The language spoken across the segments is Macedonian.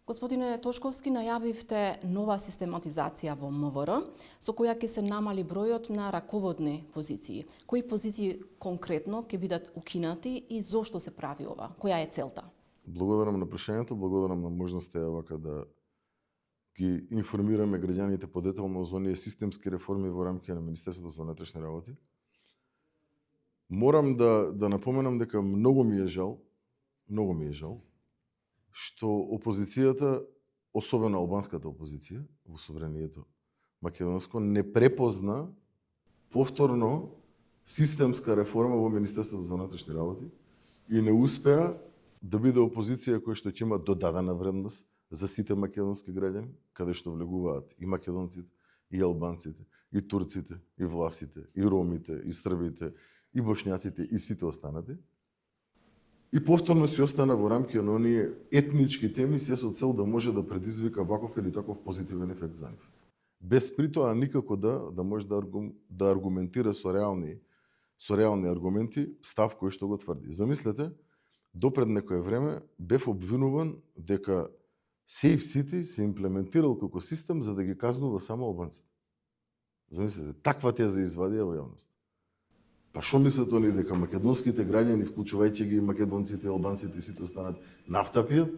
Господине Тошковски, најавивте нова систематизација во МВР, со која ќе се намали бројот на раководни позиции. Кои позиции конкретно ќе бидат укинати и зошто се прави ова? Која е целта? Благодарам на прашањето, благодарам на можноста вака да ги информираме граѓаните подетално за оние системски реформи во рамките на Министерството за внатрешни работи. Морам да напоменам дека многу ми е жал, што опозицијата, особено албанската опозиција во собранието македонско, не препозна повторно системска реформа во Министерството за внатрешни работи и не успеа да биде опозиција која што ќе има додадена вредност за сите македонски граѓани, каде што влегуваат и македонците, и албанците, и турците, и власите, и ромите, и србите, и бошњаците, и сите останати. И повторно си остана во рамките на оние етнички теми, се со цел да може да предизвика ваков или таков позитивен ефект за нив. Без при тоа никако да може да аргументира со реални аргументи став кој што го тврди. Замислете, допред некое време бев обвинуван дека Safe City се имплементирал како систем за да ги казнува само албанците. Замислете, таква теза извадија во јавност. Па шо мислат они дека македонските граѓани, вклучувајќи ги македонците, албанците и сите останат, нафта пијат?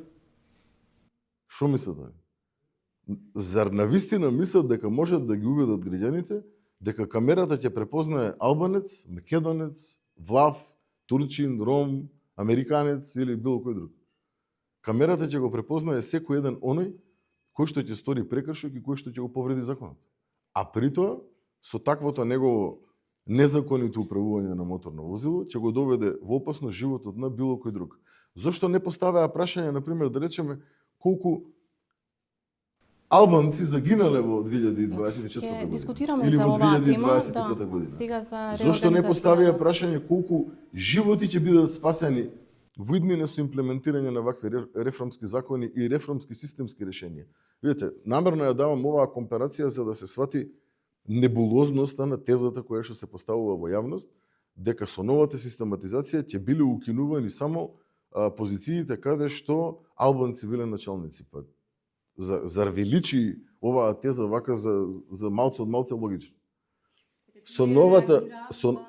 Шо мислат они? Зар навистина мислат дека можат да ги уведат граѓаните дека камерата ќе препознае албанец, македонец, влав, турчин, ром, американец или било кој друг? Камерата ќе го препознае секој еден оној кој што ќе стори прекршок и кој што ќе го повреди законот. А при тоа, со таквото негово незаконито управување на моторно возило, ќе го доведе во опасност животот на било кој друг. Зошто не поставаа прашање, например, да речеме, колку албанци загинале во 2024 година? Ќе дискутираме или за во оваа тема, 2025 година. Сега за Зошто не поставија прашање колку животи ќе бидат спасени во иднина со имплементирање на вакви реформски закони и реформски системски решенија? Видете, намерно ја давам оваа компарација за да се свати небулозноста на тезата која што се поставува во јавност, дека со новата систематизација ќе биле укинувани само позициите каде што албанци биле началници. Па, зар ви личи оваа теза вака за малце од малце логично? Со новата,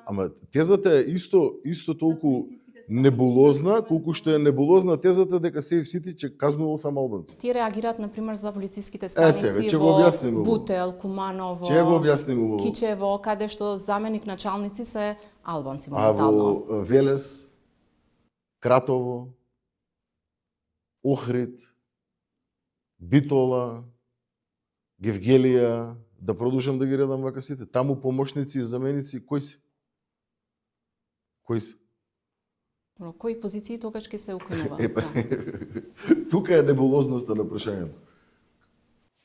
ама тезата е исто толку небулозна, колку што е небулозна тезата дека Safe City ќе казнувал само албанци. Тие реагираат, например, за полициските станици во Бутел, Куманово, Кичево, каде што заменик началници се албанци моментално. А во Велес, Кратово, Охрид, Битола, Гевгелија, да продолжам да ги редам вака сите. Таму помошници и заменици кои се? Кои позиции тогаш ќе се укинува? Тука е небулозноста на прашањето.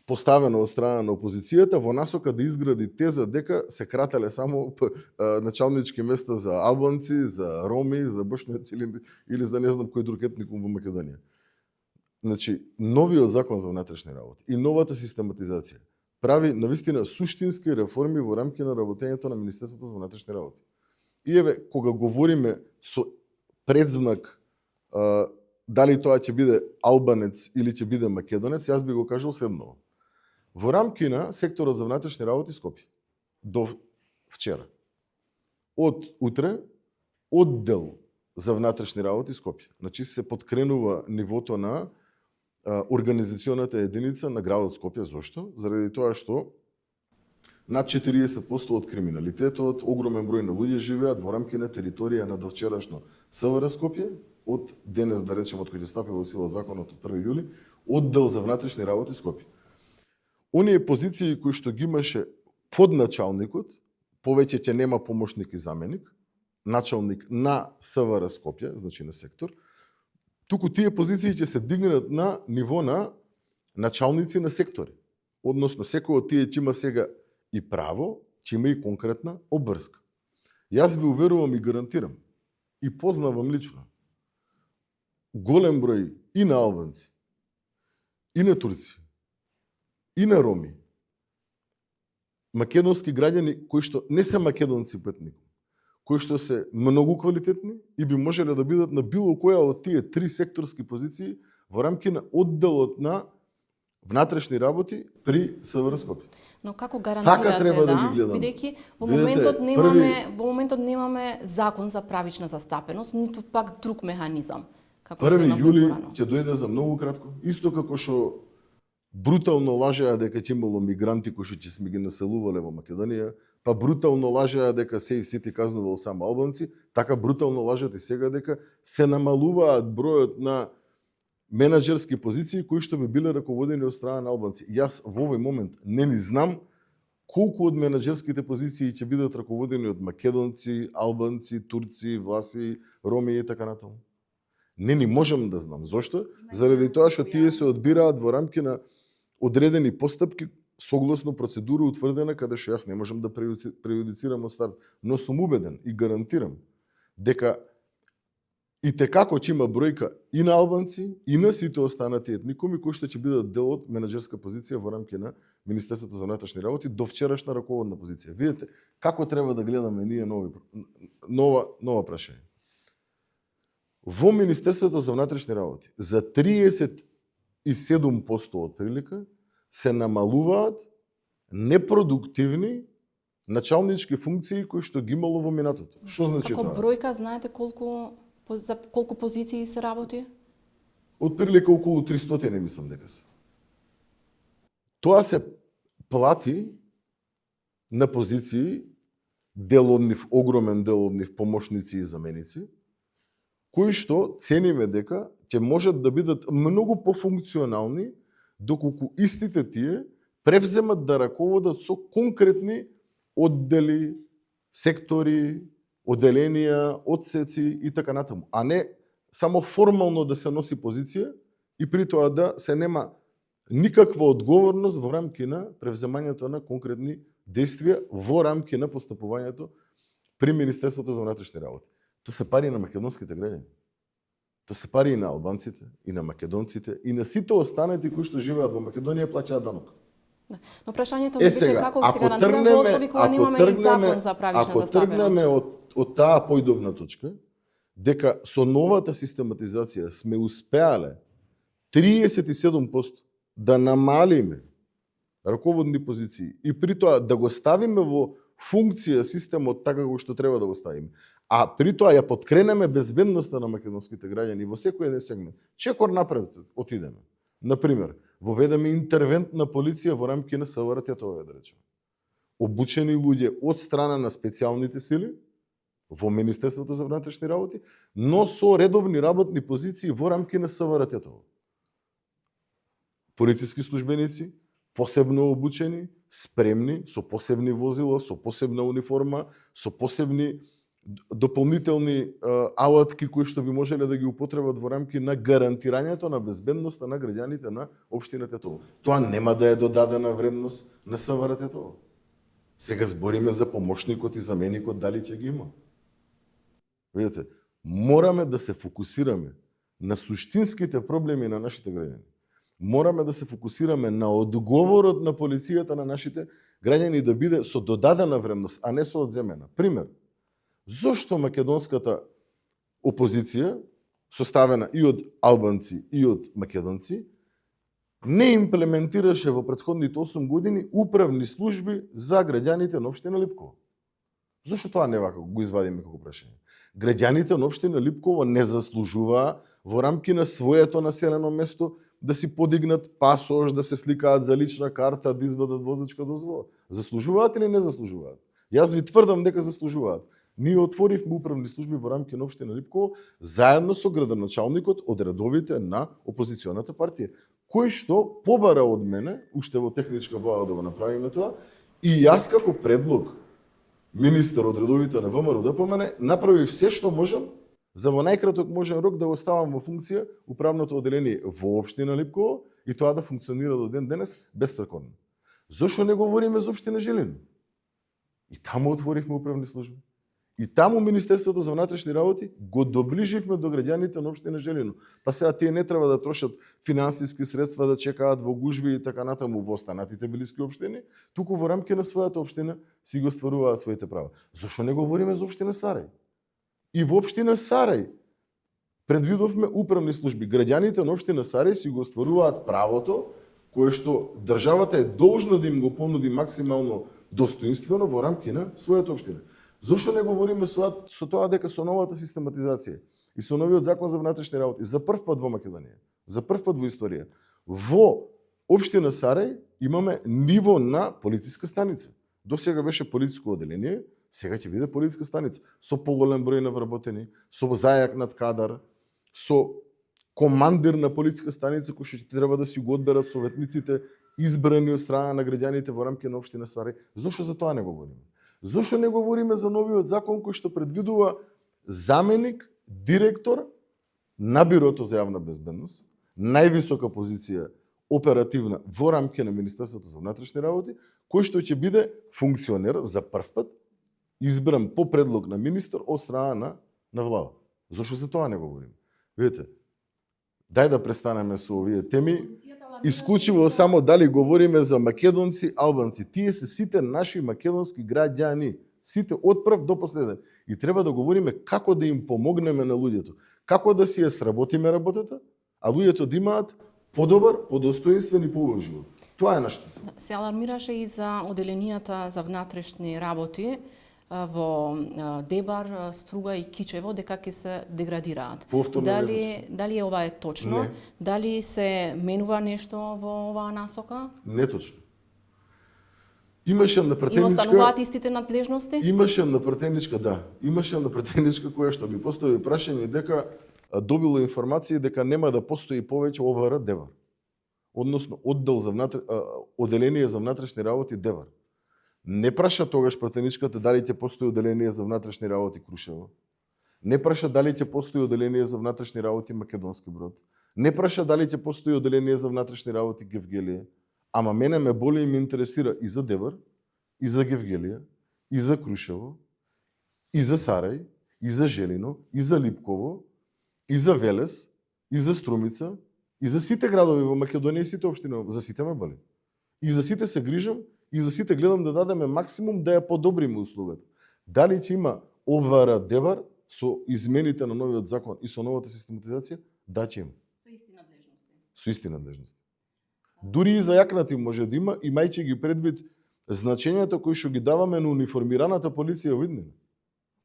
Поставено од страна на опозицијата во насока да изгради теза дека се крателе само началнички места за албанци, за роми, за бошњаци или за не знам кој друг етникум во Македонија. Значи, новиот закон за внатрешни работи и новата систематизација прави навистина суштински реформи во рамките на работењето на Министерството за внатрешни работи. И еве, кога говориме со предзнак дали тоа ќе биде албанец или ќе биде македонец, јас би го кажал следново. Во рамки на секторот за внатрешни работи Скопје до вчера. Од утре оддел за внатрешни работи Скопје. Значи се подкренува нивото на организационата единица на градот Скопје. Зошто? Заради тоа што над 40% од криминалитетот, огромен број на луѓе живеат во рамки на територија на довчерашно СВР Скопје, од денес, да речем, од кој ќе стапи во сила законот од 1 јули, оддел за внатрешни работи Скопје. Оние позиции кои што ги имаше под началникот, повеќе ќе нема помошник и заменик, началник на СВР Скопје, значи на сектор, туку тие позиции ќе се дигнат на ниво на началници на сектори. Односно, секој од тие ќе има сега и право, ќе има и конкретна обврска. Јас ви уверувам и гарантирам, и познавам лично, голем број и на албанци, и на турци, и на роми, македонски граѓани кои што не се македонци по етникум, кои што се многу квалитетни и би можеле да бидат на било која од тие три секторски позиции во рамки на одделот на внатрешни работи при СВР Скопје. Но како гарантирате треба да ги гледаме. бидејќи во Видете, моментот немаме закон за правична застапеност, ниту пак друг механизам. Како 1 јули ќе дојде за многу кратко, исто како што брутално лажеа дека ќе имало мигранти кои што ќе сме ги населувале во Македонија, па брутално лажеа дека Safe City казнувал само албанци, така брутално лажат и сега дека се намалуваат бројот на менаџерски позиции кои што би биле раководени од страна на албанци. Јас во овој момент не ни знам колку од менаџерските позиции ќе бидат раководени од македонци, албанци, турци, власи, роми и така натаму. Не ни можам да знам. Зошто? Заради тоа што тие се одбираат во рамки на одредени постапки согласно процедура утврдена, каде што јас не можам да прејудицирам од старт, но сум убеден и гарантирам дека и текако ќе има бројка и на албанци, и на сите останати етникуми кои што ќе бидат дел од менаџерска позиција во рамки на Министерството за внатрешни работи до вчерашна раководна позиција. Видете како треба да гледаме ние нова прашање. Во Министерството за внатрешни работи за 37% од прилика се намалуваат непродуктивни началнички функции кои што ги имало во минатото. Што значи тоа? тоа? Како бројка знаете за колку позиции се работи? Од прилика околу 300 не мислам дека се. Тоа се плати на позиции, дел од нив, огромен дел од нив помошници и заменици, кои што цениме дека ќе можат да бидат многу пофункционални доколку истите тие превземат да раководат со конкретни оддели, сектори, оделенија, одсеци и така натаму, а не само формално да се носи позиција и при тоа да се нема никаква одговорност во рамки на превземањето на конкретни действија во рамки на постапувањето при Министерството за внатрешни работи. Тоа се пари на македонските граѓани. Тоа се пари и на албанците, и на македонците, и на сите останати кои што живеат во Македонија плаќаат данок. Да. Но прашањето ми беше како се гарантира во услови кога немаме и закон за правична застапеност. Ако тргнеме од таа појдовна точка, дека со новата систематизација сме успеале 37% да намалиме раководни позиции и при тоа да го ставиме во функција системот така како што треба да го ставиме, а при тоа ја подкренеме безбедноста на македонските граѓани во секој еден сегмент. Чекор напред отидеме. Например, воведеме интервентна полиција во рамки на СВР Тетово, да речеме. Обучени луѓе од страна на специјалните сили во Министерството за внатрешни работи, но со редовни работни позиции во рамки на СВР Тетово. Полициски службеници, посебно обучени, спремни, со посебни возила, со посебна униформа, со посебни дополнителни алатки кои што би можеле да ги употребат во рамки на гарантирањето на безбедноста на граѓаните на општина Тетово. Тоа нема да е додадена вредност на СВР Тетово. Сега збориме за помошникот и заменикот, дали ќе ги има. Видите, мораме да се фокусираме на суштинските проблеми на нашите граѓани. Мораме да се фокусираме на одговорот на полицијата на нашите граѓани да биде со додадена вредност, а не со одземена. Пример, зошто македонската опозиција, составена и од албанци и од македонци, не имплементираше во претходните 8 години управни служби за граѓаните на општина Липково? Зошто тоа не вака го извадиме како прашање? Граѓаните на општина Липково не заслужуваа во рамки на своето населено место да си подигнат пасош, да се сликаат за лична карта, да извадат возачка дозвола. Заслужуваат или не заслужуваат? Јас ви тврдам дека заслужуваат. Ние отворивме управни служби во рамки на општина Липково заедно со градоначалникот од редовите на опозиционата партија, кој што побара од мене, уште во техничка влада да го направиме тоа, и јас како предлог министер од редовите на ВМРО ДПМН направив се што можам за во најкраток можен рок да го ставам во функција управното оделение во општина Липково и тоа да функционира до ден денес безпрекорно. Зошто не говориме за општина Жилино? И таму отворивме управни служби. И таму Министерството за внатрешни работи го доближивме до граѓаните на општина Жилино. Па сега тие не треба да трошат финансиски средства, да чекаат во гужви и така натаму во останатите блиски општини, туку во рамки на својата општина си го стваруваат своите права. Зошто не говориме за општина Сарај? И во општина Сарај предвидовме управни служби. Граѓаните на општина Сарај си го остваруваат правото кое што државата е должна да им го понуди максимално достоинствено во рамки на својата општина. Зошто не говориме со тоа дека со новата систематизација и со новиот закон за внатрешни работи за прв пат во Македонија, за прв пат во историја, во општина Сарај имаме ниво на полициска станица. До сега беше полициско оделение, сега ќе биде полициска станица со поголем број на вработени, со зајак над кадар, со командир на полициска станица кој што ќе треба да си го одберат советниците избрани од страна на граѓаните во рамки на општина Сарај. Зошто за тоа не говориме? Зошто не говориме за новиот закон кој што предвидува заменик, директор на Бирото за јавна безбедност, највисока позиција оперативна во рамки на Министерството за внатрешни работи, кој што ќе биде функционер за прв пат избран по предлог на министер од страна на влада. Зошто за тоа не говориме? Видите, дај да престанеме со овие теми, исклучиво само дали говориме за македонци, албанци. Тие се сите наши македонски граѓани, сите од прв до последен. И треба да говориме како да им помогнеме на луѓето, како да си ја сработиме работата, а луѓето да имаат подобар, подостоинствен и поубав живот. Тоа е нашата цел. Се алармираше и за оделенијата за внатрешни работи во Дебар, Струга и Кичево дека ќе се деградираат. Дали ова е точно? Не. Дали се менува нешто во оваа насока? Не точно. Имаше една Им претеничка... остануваат истите надлежности? Имаше една претеничка, да. Имаше една претеничка која што би постави прашање дека добило информација дека нема да постои повеќе ОВР Дебар. Односно, оделение за внатрешни работи Дебар. Не праша тогаш претеничката дали ќе постои оделение за внатрешни работи Крушево. Не праша дали ќе постои оделение за внатрешни работи Македонски Брод. Не праша дали ќе постои оделение за внатрешни работи Гевгелија. Ама мене ме боли и ме интересира и за Дебар, и за Гевгелија, и за Крушево, и за Сарај, и за Желино, и за Липково, и за Велес, и за Струмица, и за сите градови во Македонија и сите општини, за сите ме боли. И за сите се грижам, и за сите гледам да дадеме максимум да ја подобриме услугата. Дали ќе има ОВР Дебар со измените на новиот закон и со новата систематизација? Да, ќе има. Со исти надлежности. Со исти надлежности. Дури и зајакнати може да има, имајќи ги предвид значењето кои што ги даваме на униформираната полиција во иднина.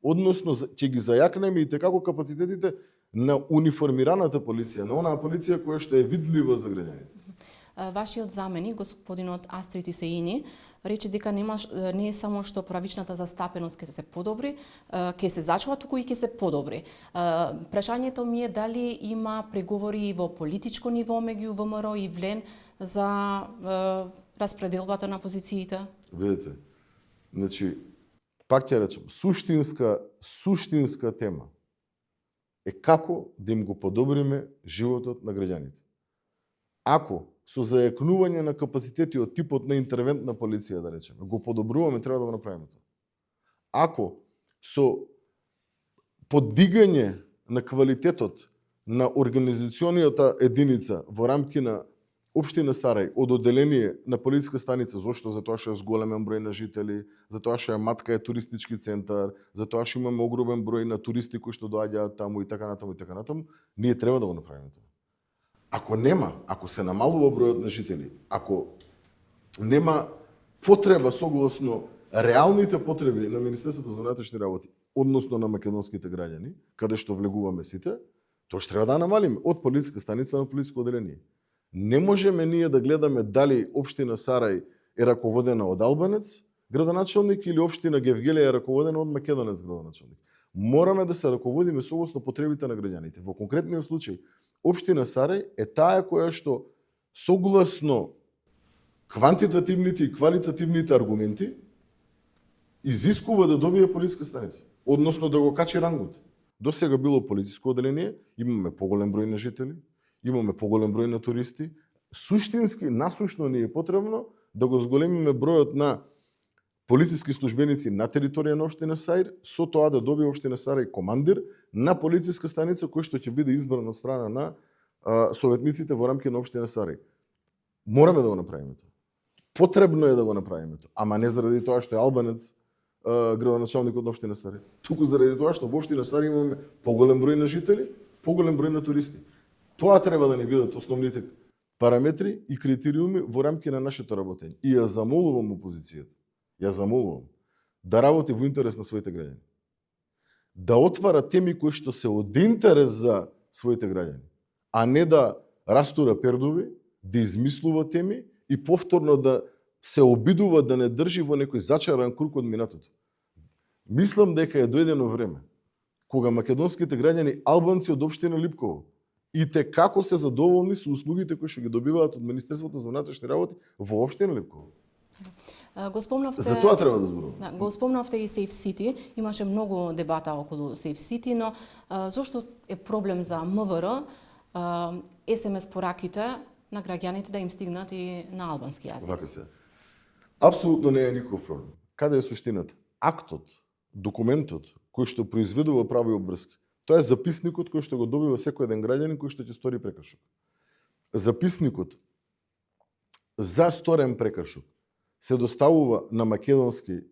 Односно, ќе ги зајакнеме и како капацитетите на униформираната полиција, на онаа полиција која што е видлива за граѓаните. Вашиот заменик, господинот Астрид Исеини, рече дека не е само што правичната застапеност ќе се подобри, ќе се зачува, туку и ќе се подобри. Прашањето ми е дали има преговори во политичко ниво меѓу ВМРО и ВЛЕН за распределбата на позициите? Видите, значи, пак ќе речем, суштинска тема е како да им го подобриме животот на граѓаните. Ако со зајакнување на капацитети од типот на интервентна полиција, да речеме, го подобруваме, треба да го направиме тоа. Ако со поддигање на квалитетот на организационијата единица во рамки на општина Сарај од оделение на полициска станица, зошто? Затоа што е зголемен број на жители, затоа што Матка е туристички центар, затоа што имаме огромен број на туристи кои што доаѓаат таму и така натаму, ние треба да го направиме тоа. Ако се намалува бројот на жители, ако нема потреба согласно реалните потреби на Министерството за внатрешни работи, односно на македонските граѓани, каде што влегуваме сите, тоа што треба да намалиме од полициска станица на полициско оделение. Не можеме ние да гледаме дали општина Сарај е раководена од албанец градоначалник или општина Гевгелија е раководена од македонец градоначалник. Мораме да се раководиме согласно потребите на граѓаните. Во конкретниот случај, општина Сарај е таа која што согласно квантитативните и квалитативните аргументи изискува да добие полициска станица, односно да го качи рангот. До сега било полициско оделение, имаме поголем број на жители, имаме поголем број на туристи. Суштински, насушно ни е потребно да го зголемиме бројот на полициски службеници на територија на општина Сарај, со тоа да добие општина Сарај командир на полициска станица кој што ќе биде избран од страна на советниците во рамки на општина Сарај. Мораме да го направиме тоа. Потребно е да го направиме тоа, ама не заради тоа што е албанец градоначалникот на општина Сарај. Туку заради тоа што во општина Сарај имаме поголем број на жители поголем број на туристи. Тоа треба да ни бидат основните параметри и критериуми во рамки на нашето работење. И ја замолувам опозицијата, да работи во интерес на своите граѓани. Да отвара теми кои што се од интерес за своите граѓани, а не да растура пердови, да измислува теми и повторно да се обидува да не држи во некој зачаран круг од минатото. Мислам дека е дојдено време кога македонските граѓани албанци од општина Липково и те како се задоволни со услугите кои што ги добиваат од Министерството за внатрешни работи во општина Липково. Го спомнавте, за тоа треба да зборуваме. Да, го спомнавте и Safe City, имаше многу дебата околу Safe City, но зошто е проблем за МВР СМС пораките на граѓаните да им стигнат и на албански јазик? Вака се. Апсолутно не е никаков проблем. Каде е суштината? Актот, документот кој што произведува право и обврски, тоа е записникот кој што го добива секој еден граѓанин кој што ќе стори прекршок. Записникот за сторен прекршок се доставува на македонски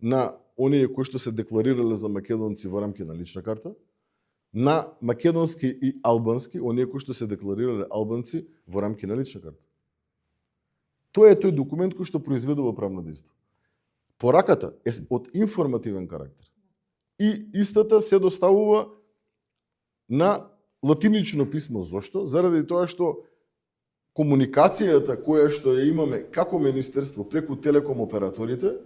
на оние кои што се декларирале за македонци во рамки на лична карта, на македонски и албански, оние кои што се декларирале албанци во рамки на лична карта. Тоа е тој документ кој што произведува правно дејство. Пораката е од информативен карактер. И истата се доставува на латинично писмо. Зошто? Заради тоа што комуникацијата која што ја имаме како министерство преку телеком операторите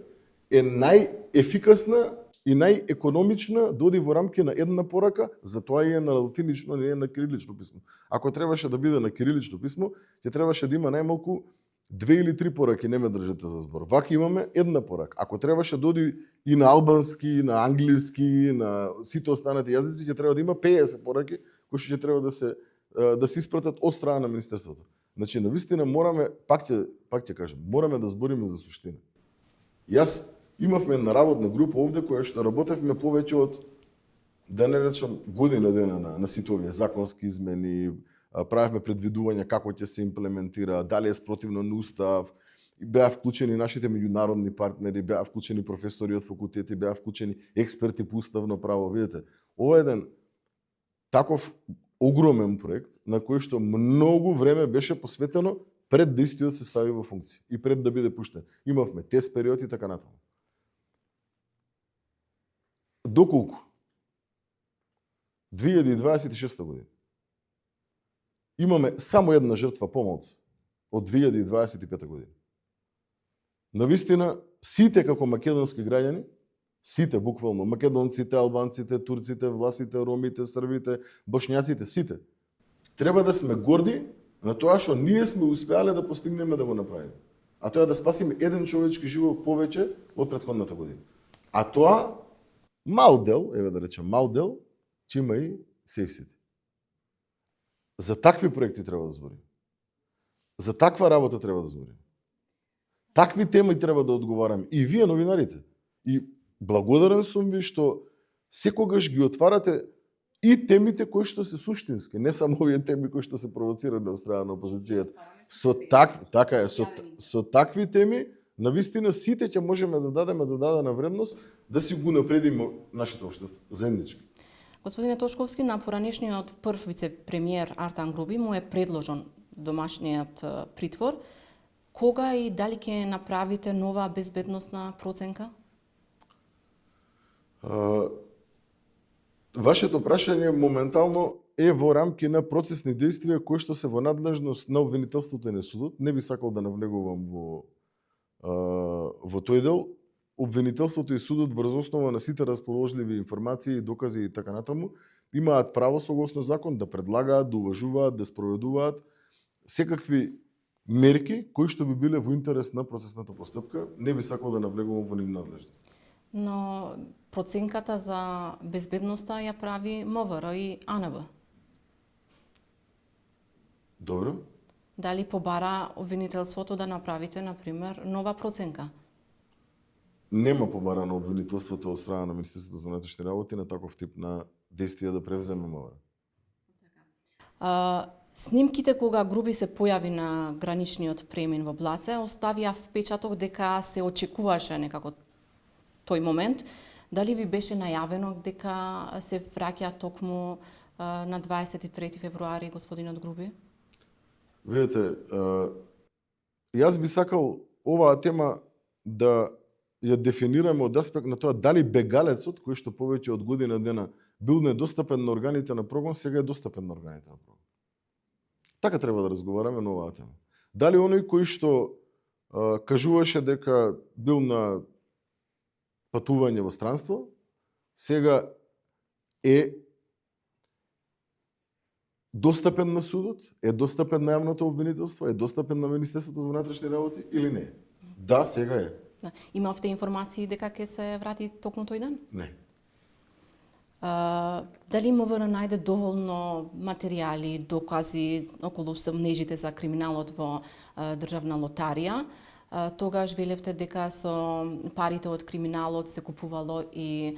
е најефикасна и најекономична да оди во рамки на една порака, затоа е на латинично, не е на кирилично писмо. Ако требаше да биде на кирилично писмо, ќе требаше да има најмалку 2 или 3 пораки, не ме држете за збор. Вака имаме една порака. Ако требаше да оди и на албански, на англиски, на сите останати јазици, ќе треба да има 50 пораки кои што ќе треба да се испратат од страна на министерството. Значи, навистина мораме, пак ќе кажем, мораме да збориме за суштина. Јас имавме една работна група овде која што работевме повеќе од, да не речам, година дена на сите овие законски измени, правевме предвидувања како ќе се имплементира, дали е спротивно на устав, беа вклучени нашите меѓународни партнери, беа вклучени професори од факултети, беа вклучени експерти по уставно право. Видите, ова е еден таков огромен проект на кој што многу време беше посветено пред да истиот се стави во функција и пред да биде пуштен. Имавме тест период и така натаму. Доколку 2026 година имаме само една жртва помалку од 2025 година. Навистина, сите како македонски граѓани, сите буквално, македонците, албанците, турците, власите, ромите, србите, бошњаците, сите, треба да сме горди на тоа што ние сме успеале да постигнеме да го направиме. А тоа е да спасиме еден човечки живот повеќе од претходната година. А тоа мал дел, еве да речем мал дел, ќе има и Safe City. За такви проекти треба да збориме. За таква работа треба да збориме. Такви теми треба да одговараме. И вие, новинарите. И благодарен сум ви што секогаш ги отварате и темите кои што се суштински, не само овие теми кои што се провоцирани од страна на опозицијата. Со такви теми, навистина сите ќе можеме да дадеме додадена вредност да си го напредиме нашето општество заеднички. Господине Тошковски, на поранешниот прв вице-премиер Артан Груби му е предложен домашниот притвор. Кога и дали ќе направите нова безбедносна проценка? Вашето прашање моментално е во рамки на процесни действија кои што се во надлежност на обвинителството и на судот. Не би сакал да навлегувам во тој дел. Обвинителството и судот врз основа на сите расположливи информации, докази и така натаму имаат право согласно закон да предлагаат, да уважуваат, да спроведуваат секакви мерки кои што би биле во интерес на процесната постапка. Не би сакал да навлегувам во нивна надлежност. Но проценката за безбедноста ја прави МВР и АНБ. Добро. Дали побара обвинителството да направите, например, нова проценка? Нема побарано обвинителството од страна на Министерството за внатрешни работи на таков тип на действија да превземе МВР. Снимките кога Груби се појави на граничниот премин во Блаце оставија впечаток дека се очекуваше некако тој момент. Дали ви беше најавено дека се враќа токму на 23 февруари, господинот Груби? Видете, јас би сакал оваа тема да ја дефинираме од аспект на тоа дали бегалецот, кој што повеќе од година дена бил недостапен на органите на прогон, сега е достапен на органите на прогон. Така треба да разговараме на оваа тема. Дали оној кој што кажуваше дека бил на патување во странство, сега е достапен на судот, е достапен на јавното обвинителство, е достапен на Министерството за внатрешни работи или не? Да, сега е. Да. Имавте информации дека ќе се врати токму тој ден? Не. Дали МВР најде доволно материјали, докази околу сомнежите за криминалот во државна лотарија? Тогаш велевте дека со парите од криминалот се купувало и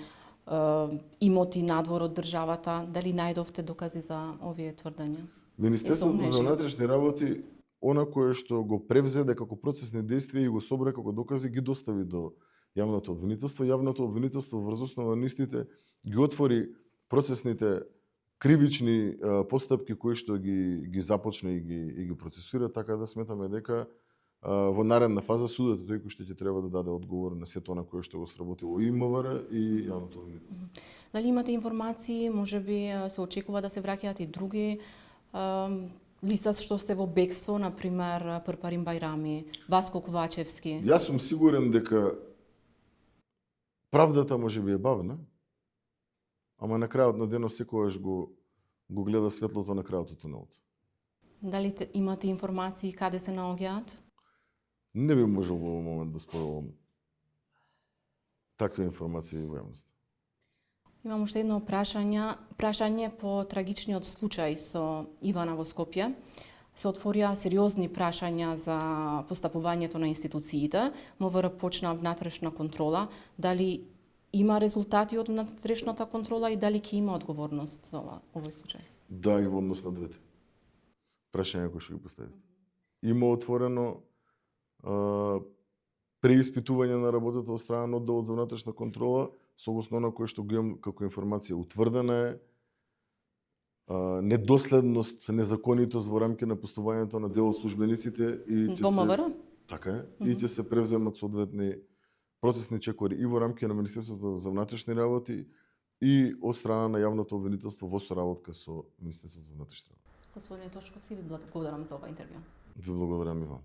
имоти надвор од државата. Дали најдовте докази за овие тврдења? Министерството за внатрешни работи, она кое што го превзеде како процесни действија и го собра како докази, ги достави до јавното обвинителство. Јавното обвинителство врз основа на истите ги отвори процесните кривични постапки кои што ги започна и ги процесуира, така да сметаме дека во наредна фаза судот тој кој што ќе треба да даде одговор на сето на кое што го сработило и МВР и јавното обвинителство. Дали имате информации, можеби се очекува да се враќаат и други лица што сте во бегство, например Прпарин Бајрами, Васко Ковачевски? Јас сум сигурен дека правдата можеби е бавна, ама на крајот на денот секогаш го гледа светлото на крајот од тунелот. Дали имате информации каде се наоѓаат? Не би можел во овој момент да спорувам такви информации во јавност. Имам уште едно прашање по трагичниот случај со Ивана во Скопје. Се отворија сериозни прашања за постапувањето на институциите. МВР почна внатрешна контрола. Дали има резултати од внатрешната контрола и дали ќе има одговорност за овој случај? Да, и во однос на двете прашања кои што ги поставите. Има отворено преиспитување на работата од страна на одделот за внатрешна контрола, согласно на кое што го имам како информација утврдена е недоследност, незаконитост во рамки на постувањето на дел од службениците и ќе се така е, и ќе се превземат соодветни процесни чекори и во рамки на Министерството за внатрешни работи и од страна на јавното обвинителство во соработка со Министерството за внатрешни работи. Господине Тошковски, ви благодарам за ова интервју. Ви благодарам и вам.